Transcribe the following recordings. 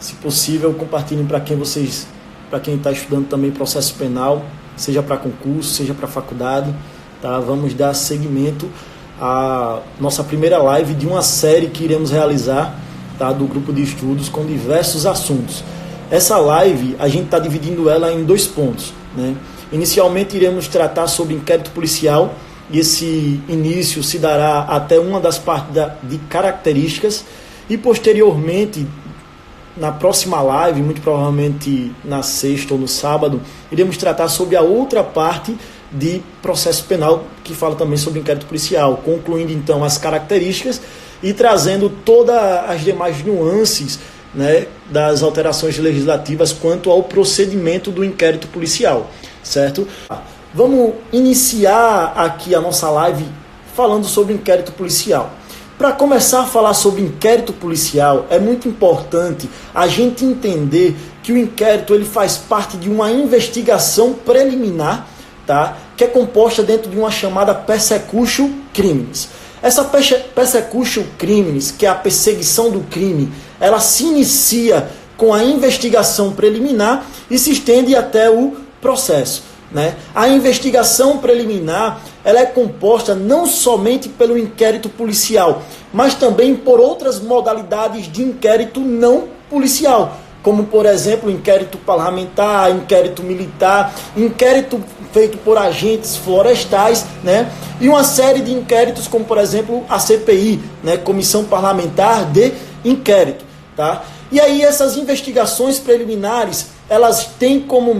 Se possível, compartilhem para quem está estudando também processo penal, seja para concurso, seja para faculdade. Tá? Vamos dar seguimento à nossa primeira live de uma série que iremos realizar, tá? Do grupo de estudos com diversos assuntos. Essa live, a gente está dividindo ela em 2 pontos, né? Inicialmente iremos tratar sobre inquérito policial, e esse início se dará até uma das partes de características, e posteriormente, na próxima live, muito provavelmente na sexta ou no sábado, iremos tratar sobre a outra parte de processo penal, que fala também sobre inquérito policial, concluindo então as características e trazendo todas as demais nuances, né, das alterações legislativas quanto ao procedimento do inquérito policial, certo? Vamos iniciar aqui a nossa live falando sobre inquérito policial. Para começar a falar sobre inquérito policial, é muito importante a gente entender que o inquérito ele faz parte de uma investigação preliminar, tá? Que é composta dentro de uma chamada persecutio criminis. Essa persecutio criminis, que é a perseguição do crime, ela se inicia com a investigação preliminar e se estende até o processo, né? A investigação preliminar ela é composta não somente pelo inquérito policial, mas também por outras modalidades de inquérito não policial, como, por exemplo, inquérito parlamentar, inquérito militar, inquérito feito por agentes florestais, né? E uma série de inquéritos, como, por exemplo, a CPI, né? Comissão Parlamentar de Inquérito, tá? E aí essas investigações preliminares, elas têm como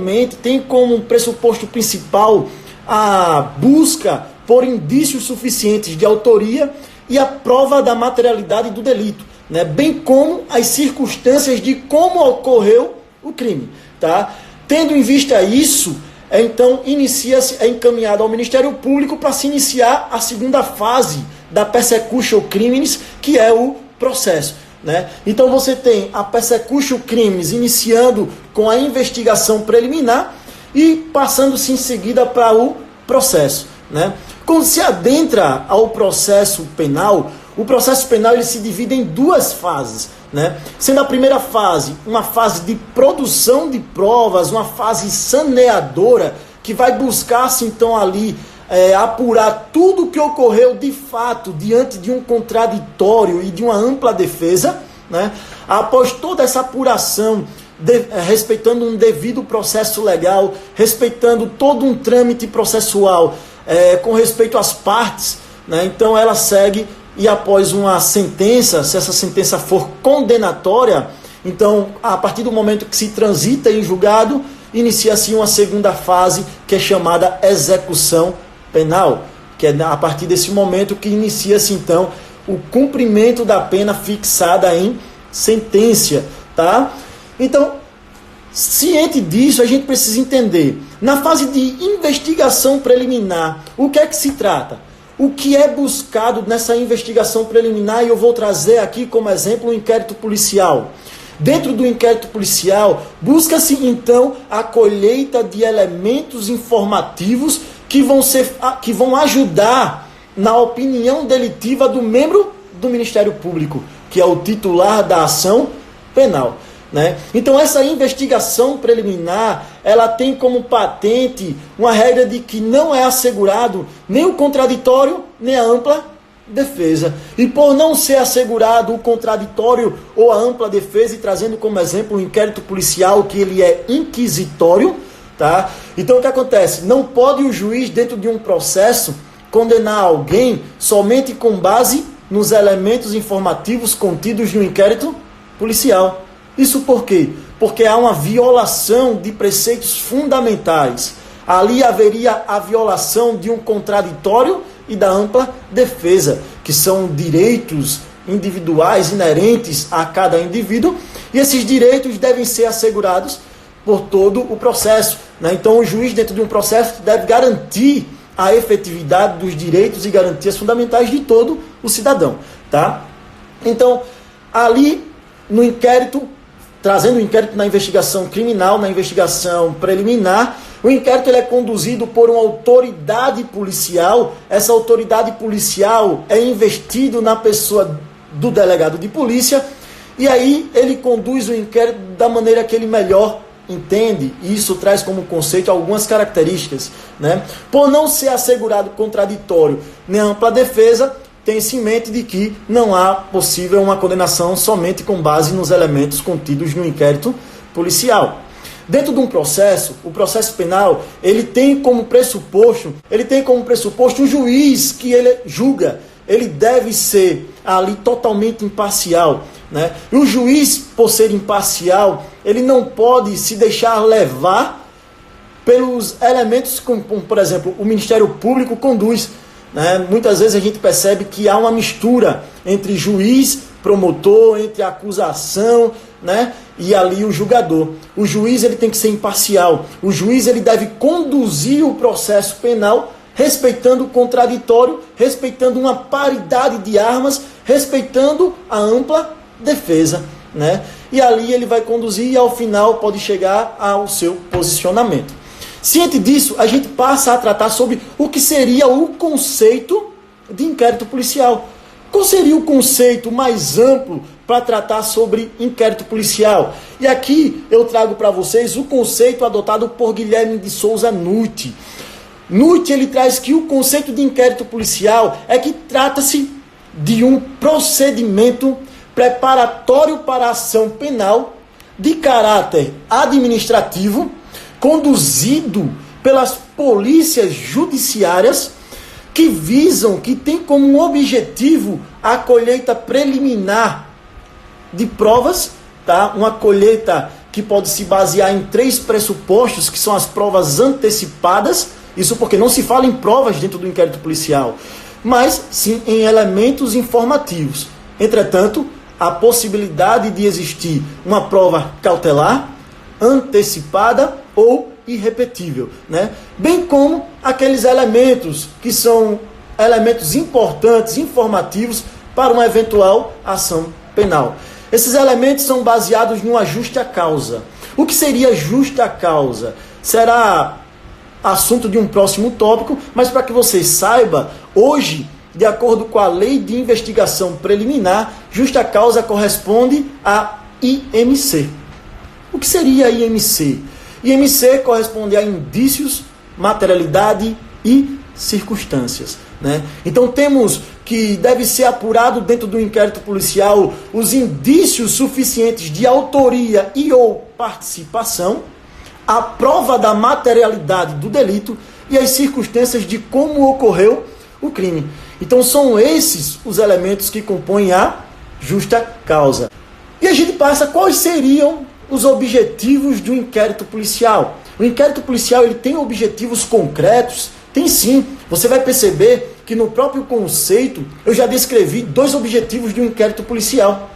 pressuposto principal a busca por indícios suficientes de autoria e a prova da materialidade do delito, né? Bem como as circunstâncias de como ocorreu o crime, tá? Tendo em vista isso, então é encaminhado ao Ministério Público para se iniciar a segunda fase da persecutio criminis, que é o processo, né? Então você tem a persecutio criminis iniciando com a investigação preliminar e passando-se em seguida para o processo, né? Quando se adentra ao processo penal, o processo penal ele se divide em 2 fases, né? Sendo a primeira fase uma fase de produção de provas, uma fase saneadora, que vai buscar-se então ali apurar tudo o que ocorreu de fato diante de um contraditório e de uma ampla defesa, né? Após toda essa apuração, respeitando um devido processo legal, respeitando todo um trâmite processual, com respeito às partes, né? Então ela segue e após uma sentença, se essa sentença for condenatória, então a partir do momento que se transita em julgado, inicia-se uma segunda fase que é chamada execução penal, que é a partir desse momento que inicia-se então o cumprimento da pena fixada em sentença, tá? Então, ciente disso, a gente precisa entender, na fase de investigação preliminar, o que é que se trata? O que é buscado nessa investigação preliminar, e eu vou trazer aqui como exemplo o inquérito policial. Dentro do inquérito policial, busca-se então a colheita de elementos informativos que vão ajudar na opinião delitiva do membro do Ministério Público, que é o titular da ação penal, né? Então essa investigação preliminar, ela tem como patente uma regra de que não é assegurado nem o contraditório, nem a ampla defesa. E por não ser assegurado o contraditório ou a ampla defesa, e trazendo como exemplo o inquérito policial, que ele é inquisitório, tá? Então o que acontece? Não pode o juiz, dentro de um processo, condenar alguém somente com base nos elementos informativos contidos no inquérito policial. Isso por quê? Porque há uma violação de preceitos fundamentais. Ali haveria a violação de um contraditório e da ampla defesa, que são direitos individuais inerentes a cada indivíduo, e esses direitos devem ser assegurados por todo o processo, né? Então o juiz, dentro de um processo, deve garantir a efetividade dos direitos e garantias fundamentais de todo o cidadão, tá? Então, ali no inquérito, trazendo o inquérito na investigação criminal, na investigação preliminar, o inquérito ele é conduzido por uma autoridade policial. Essa autoridade policial é investido na pessoa do delegado de polícia, E aí ele conduz o inquérito da maneira que ele melhor entende, e isso traz como conceito algumas características, né? Por não ser assegurado contraditório nem ampla defesa, tem-se em mente de que não há possível uma condenação somente com base nos elementos contidos no inquérito policial. Dentro de um processo, o processo penal, ele tem como pressuposto um juiz que ele julga, ele deve ser ali totalmente imparcial, né? E o juiz, por ser imparcial, ele não pode se deixar levar pelos elementos como, por exemplo, o Ministério Público conduz, né? Muitas vezes a gente percebe que há uma mistura entre juiz, promotor, entre a acusação, né? E ali o julgador. O juiz ele tem que ser imparcial. O juiz ele deve conduzir o processo penal respeitando o contraditório, respeitando uma paridade de armas, respeitando a ampla defesa, né? E ali ele vai conduzir e ao final pode chegar ao seu posicionamento. Ciente disso, a gente passa a tratar sobre o que seria o conceito de inquérito policial. Qual seria o conceito mais amplo para tratar sobre inquérito policial? E aqui eu trago para vocês o conceito adotado por Guilherme de Souza Nutti. Nutti ele traz que o conceito de inquérito policial é que trata-se de um procedimento preparatório para a ação penal de caráter administrativo conduzido pelas polícias judiciárias que tem como objetivo a colheita preliminar de provas, tá? Uma colheita que pode se basear em 3 pressupostos, que são as provas antecipadas, isso porque não se fala em provas dentro do inquérito policial, mas sim em elementos informativos. Entretanto, a possibilidade de existir uma prova cautelar, antecipada ou irrepetível, né? Bem como aqueles elementos que são elementos importantes, informativos para uma eventual ação penal. Esses elementos são baseados numa justa causa. O que seria justa causa? Será assunto de um próximo tópico, mas para que você saiba, hoje, de acordo com a Lei de Investigação Preliminar, justa causa corresponde a IMC. O que seria IMC? IMC corresponde a indícios, materialidade e circunstâncias, né? Então temos que deve ser apurado dentro do inquérito policial os indícios suficientes de autoria e ou participação, a prova da materialidade do delito e as circunstâncias de como ocorreu o crime. Então são esses os elementos que compõem a justa causa. E a gente passa quais seriam os objetivos do inquérito policial. O inquérito policial ele tem objetivos concretos? Tem sim. Você vai perceber que no próprio conceito eu já descrevi 2 objetivos do inquérito policial.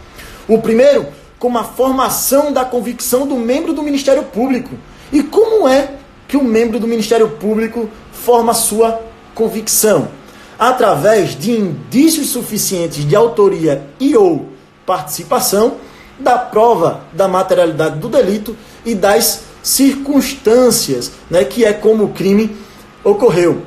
O primeiro, como a formação da convicção do membro do Ministério Público. E como é que o membro do Ministério Público forma sua convicção? Através de indícios suficientes de autoria e ou participação, da prova da materialidade do delito e das circunstâncias, né, que é como o crime ocorreu.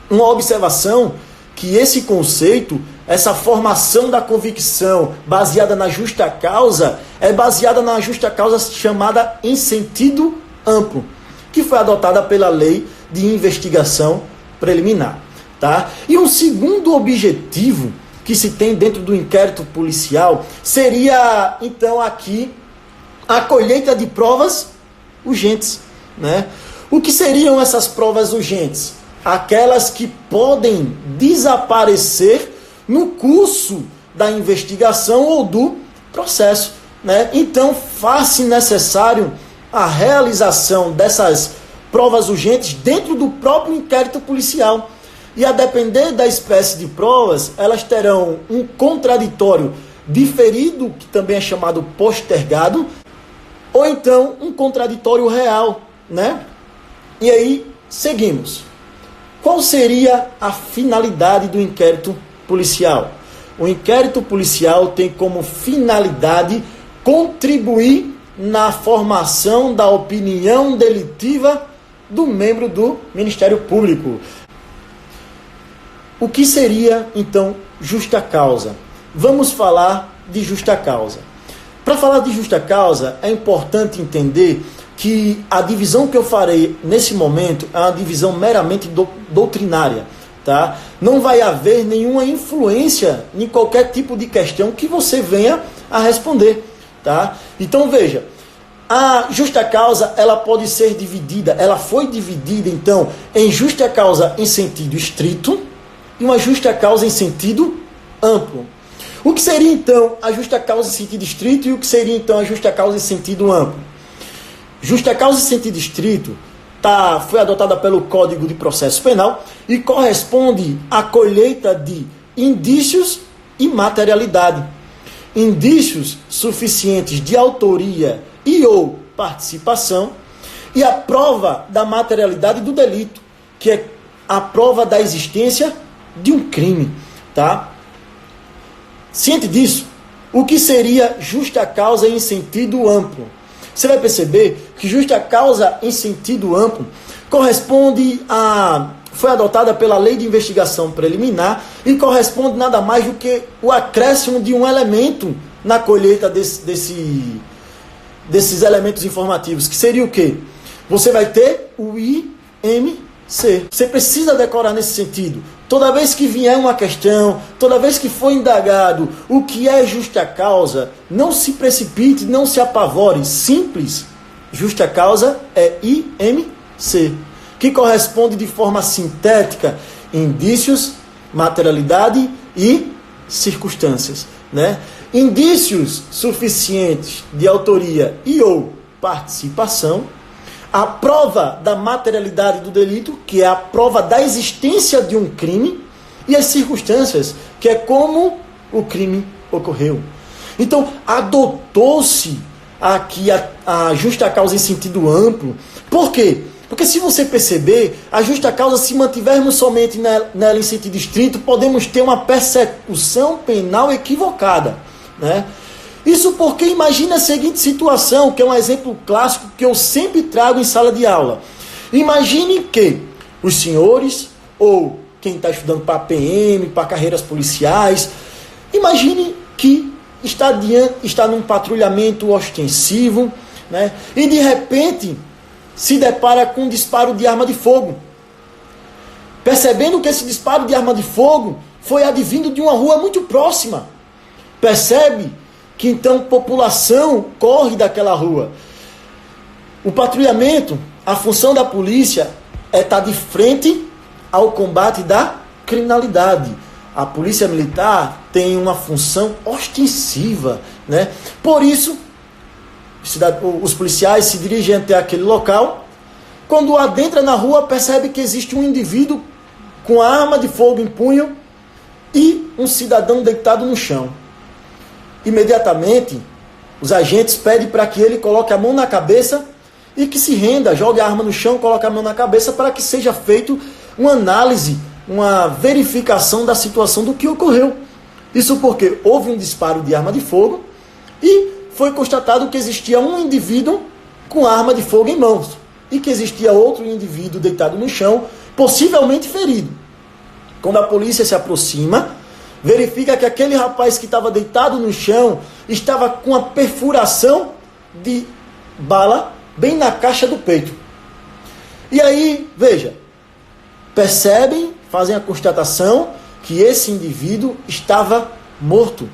Uma observação que esse conceito, essa formação da convicção baseada na justa causa, é baseada na justa causa chamada em sentido amplo, que foi adotada pela Lei de Investigação Preliminar, tá? E um segundo objetivo que se tem dentro do inquérito policial seria, então, aqui, a colheita de provas urgentes, né? O que seriam essas provas urgentes? Aquelas que podem desaparecer no curso da investigação ou do processo, né? Então, faz-se necessário a realização dessas provas urgentes dentro do próprio inquérito policial. E a depender da espécie de provas, elas terão um contraditório diferido, que também é chamado postergado, ou então um contraditório real, né? E aí, seguimos. Qual seria a finalidade do inquérito policial? O inquérito policial tem como finalidade contribuir na formação da opinião delitiva do membro do Ministério Público. O que seria, então, justa causa? Vamos falar de justa causa. Para falar de justa causa, é importante entender que a divisão que eu farei nesse momento é uma divisão meramente doutrinária. Tá? Não vai haver nenhuma influência em qualquer tipo de questão que você venha a responder. Tá? Então veja, a justa causa ela pode ser dividida, ela foi dividida então em justa causa em sentido estrito e uma justa causa em sentido amplo. O que seria então a justa causa em sentido estrito e o que seria então a justa causa em sentido amplo? Justa causa em sentido estrito foi adotada pelo Código de Processo Penal e corresponde à colheita de indícios e materialidade. Indícios suficientes de autoria e ou participação e a prova da materialidade do delito, que é a prova da existência de um crime. Tá? Ciente disso, o que seria justa causa em sentido amplo? Você vai perceber que justa causa em sentido amplo foi adotada pela Lei de Investigação Preliminar e corresponde nada mais do que o acréscimo de um elemento na colheita desses elementos informativos, que seria o quê? Você vai ter o IMC. Você precisa decorar nesse sentido. Toda vez que vier uma questão, toda vez que for indagado o que é justa causa, não se precipite, não se apavore. Simples. Justa causa é IMC, que corresponde de forma sintética indícios, materialidade e circunstâncias. Né? Indícios suficientes de autoria e ou participação, a prova da materialidade do delito, que é a prova da existência de um crime, e as circunstâncias, que é como o crime ocorreu. Então, adotou-se aqui a justa causa em sentido amplo. Por quê? Porque se você perceber, a justa causa, se mantivermos somente nela em sentido estrito, podemos ter uma persecução penal equivocada, né? Isso porque imagine a seguinte situação, que é um exemplo clássico que eu sempre trago em sala de aula. Imagine que os senhores, ou quem está estudando para PM, para carreiras policiais, imagine que está num patrulhamento ostensivo, né, e de repente se depara com um disparo de arma de fogo. Percebendo que esse disparo de arma de fogo foi advindo de uma rua muito próxima. Percebe que então população corre daquela rua. O patrulhamento, a função da polícia é estar de frente ao combate da criminalidade. A polícia militar tem uma função ostensiva, né? Por isso, os policiais se dirigem até aquele local. Quando adentra na rua, percebe que existe um indivíduo com a arma de fogo em punho e um cidadão deitado no chão. Imediatamente, os agentes pedem para que ele coloque a mão na cabeça e que se renda, jogue a arma no chão, coloque a mão na cabeça para que seja feito uma análise, uma verificação da situação do que ocorreu. Isso porque houve um disparo de arma de fogo e foi constatado que existia um indivíduo com arma de fogo em mãos e que existia outro indivíduo deitado no chão, possivelmente ferido. Quando a polícia se aproxima, verifica que aquele rapaz que estava deitado no chão estava com a perfuração de bala bem na caixa do peito. E aí, veja, percebem, fazem a constatação que esse indivíduo estava morto.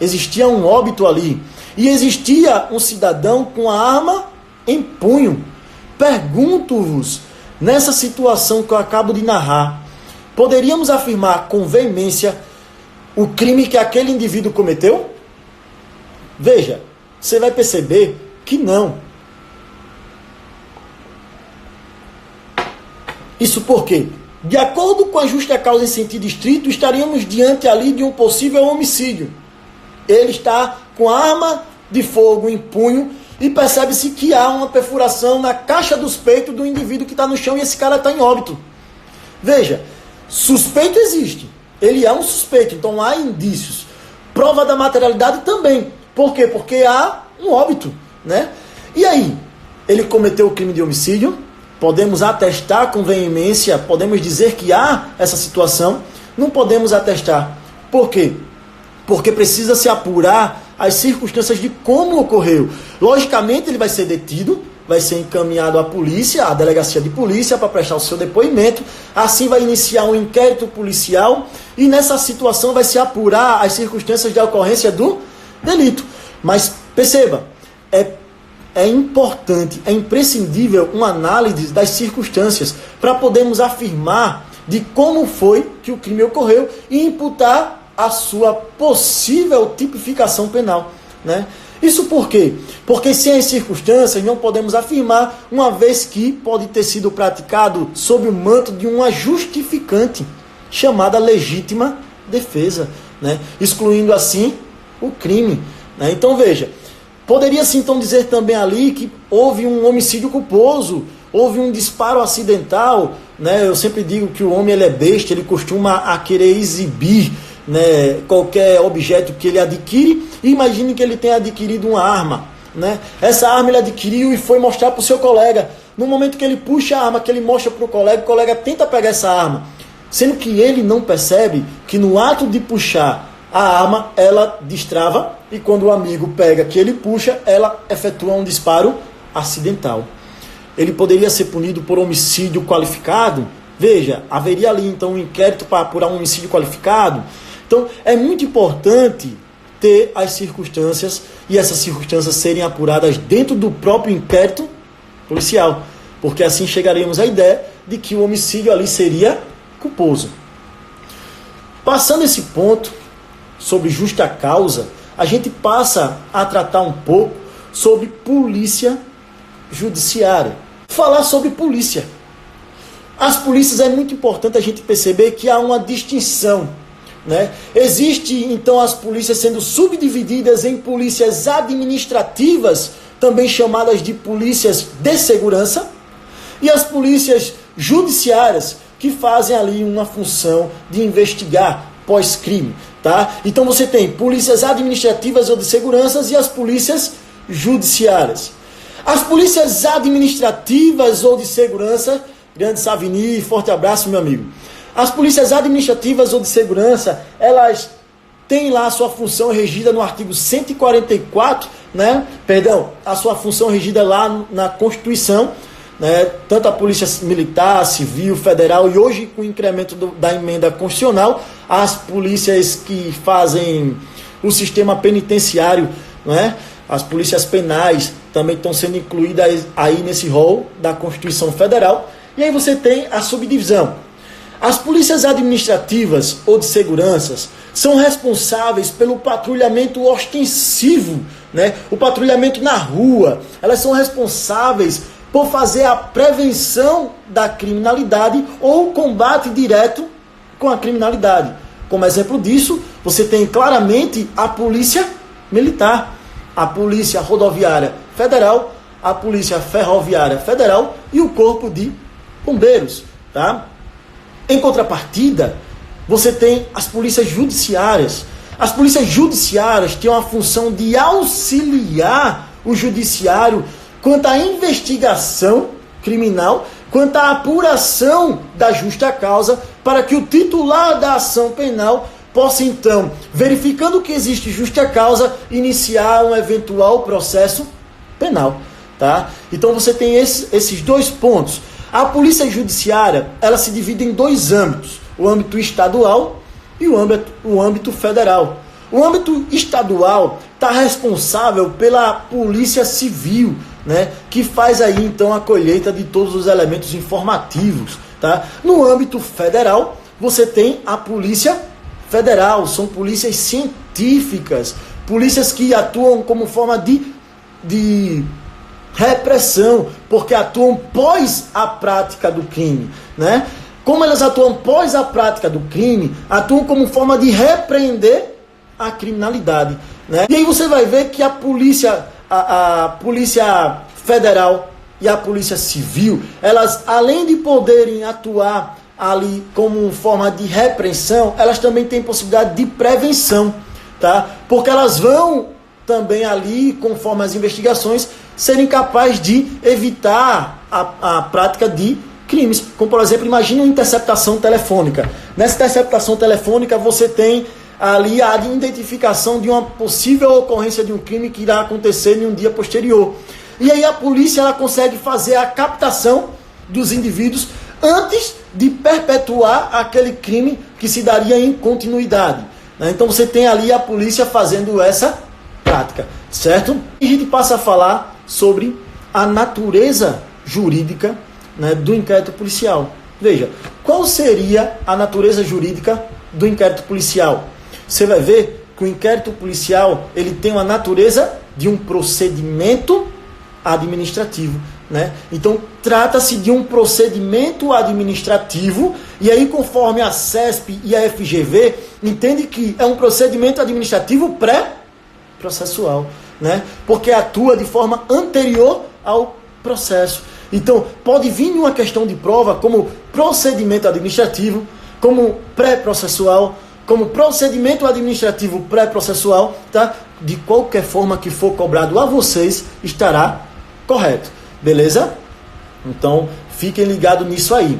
Existia um óbito ali. E existia um cidadão com a arma em punho. Pergunto-vos, nessa situação que eu acabo de narrar, poderíamos afirmar com veemência o crime que aquele indivíduo cometeu? Veja, você vai perceber que não. Isso porque, de acordo com a justa causa em sentido estrito, estaríamos diante ali de um possível homicídio. Ele está com arma de fogo em punho e percebe-se que há uma perfuração na caixa dos peitos do indivíduo que está no chão e esse cara está em óbito. Veja, suspeito existe. Ele é um suspeito, então há indícios. Prova da materialidade também. Por quê? Porque há um óbito, né? E aí, ele cometeu o crime de homicídio? Podemos atestar com veemência, podemos dizer que há essa situação? Não podemos atestar. Por quê? Porque precisa se apurar as circunstâncias de como ocorreu. Logicamente, ele vai ser detido, vai ser encaminhado à polícia, à delegacia de polícia, para prestar o seu depoimento. Assim vai iniciar um inquérito policial e nessa situação vai se apurar as circunstâncias da ocorrência do delito. Mas perceba, é importante, é imprescindível uma análise das circunstâncias para podermos afirmar de como foi que o crime ocorreu e imputar a sua possível tipificação penal, né? Isso por quê? Porque sem as circunstâncias não podemos afirmar, uma vez que pode ter sido praticado sob o manto de uma justificante, chamada legítima defesa, né? Excluindo assim o crime, né? Então veja, poderia-se então dizer também ali que houve um homicídio culposo, houve um disparo acidental, né? Eu sempre digo que o homem ele é besta, ele costuma a querer exibir, né, qualquer objeto que ele adquire. Imagine que ele tenha adquirido uma arma, né? Essa arma ele adquiriu e foi mostrar para o seu colega. No momento que ele puxa a arma, que ele mostra para o colega tenta pegar essa arma, sendo que ele não percebe que no ato de puxar a arma, ela destrava e quando o amigo pega que ele puxa, ela efetua um disparo acidental. Ele poderia ser punido por homicídio qualificado? Veja, haveria ali então um inquérito para apurar um homicídio qualificado? Então, é muito importante ter as circunstâncias e essas circunstâncias serem apuradas dentro do próprio inquérito policial, porque assim chegaremos à ideia de que o homicídio ali seria culposo. Passando esse ponto sobre justa causa, a gente passa a tratar um pouco sobre polícia judiciária. Falar sobre polícia. As polícias é muito importante a gente perceber que há uma distinção, né? Existe então as polícias sendo subdivididas em polícias administrativas, também chamadas de polícias de segurança, e as polícias judiciárias, que fazem ali uma função de investigar pós-crime, tá? Então você tem polícias administrativas ou de segurança e as polícias judiciárias. As polícias administrativas ou de segurança, grande Savini, forte abraço, meu amigo. As polícias administrativas ou de segurança, elas têm lá a sua função regida no artigo 144, né? Perdão, a sua função regida lá na Constituição, né? Tanto a polícia militar, civil, federal e hoje com o incremento da emenda constitucional, as polícias que fazem o sistema penitenciário, né? As polícias penais também estão sendo incluídas aí nesse rol da Constituição Federal. E aí você tem a subdivisão. As polícias administrativas ou de seguranças são responsáveis pelo patrulhamento ostensivo, né? O patrulhamento na rua. Elas são responsáveis por fazer a prevenção da criminalidade ou o combate direto com a criminalidade. Como exemplo disso, você tem claramente a polícia militar, a polícia rodoviária federal, a polícia ferroviária federal e o corpo de bombeiros, tá? Em contrapartida, você tem as polícias judiciárias. As polícias judiciárias têm uma função de auxiliar o judiciário quanto à investigação criminal, quanto à apuração da justa causa, para que o titular da ação penal possa, então, verificando que existe justa causa, iniciar um eventual processo penal, tá? Então você tem esses dois pontos. A polícia judiciária, ela se divide em dois âmbitos, o âmbito estadual e o âmbito federal. O âmbito estadual está responsável pela polícia civil, né, que faz aí então a colheita de todos os elementos informativos, tá? No âmbito federal, você tem a polícia federal, são polícias científicas, polícias que atuam como forma de repressão, porque atuam pós a prática do crime, né? Como elas atuam pós a prática do crime, atuam como forma de repreender a criminalidade, né? E aí você vai ver que a polícia federal e a polícia civil, elas, além de poderem atuar ali como forma de repreensão, elas também têm possibilidade de prevenção, tá? Porque elas vão também ali, conforme as investigações, serem capazes de evitar a prática de crimes. Como, por exemplo, imagine uma interceptação telefônica. Nessa interceptação telefônica, você tem ali a identificação de uma possível ocorrência de um crime que irá acontecer em um dia posterior. E aí a polícia ela consegue fazer a captação dos indivíduos antes de perpetuar aquele crime que se daria em continuidade. Então você tem ali a polícia fazendo essa prática, certo? E a gente passa a falar sobre a natureza jurídica, né, do inquérito policial. Veja, qual seria a natureza jurídica do inquérito policial? Você vai ver que o inquérito policial ele tem uma natureza de um procedimento administrativo, né? Então trata-se de um procedimento administrativo, e aí conforme a CESP e a FGV entende que é um procedimento administrativo pré-processual, né? Porque atua de forma anterior ao processo. Então pode vir uma questão de prova como procedimento administrativo, como pré-processual, como procedimento administrativo pré-processual, tá? De qualquer forma que for cobrado a vocês, estará correto, beleza? Então, fiquem ligados nisso aí.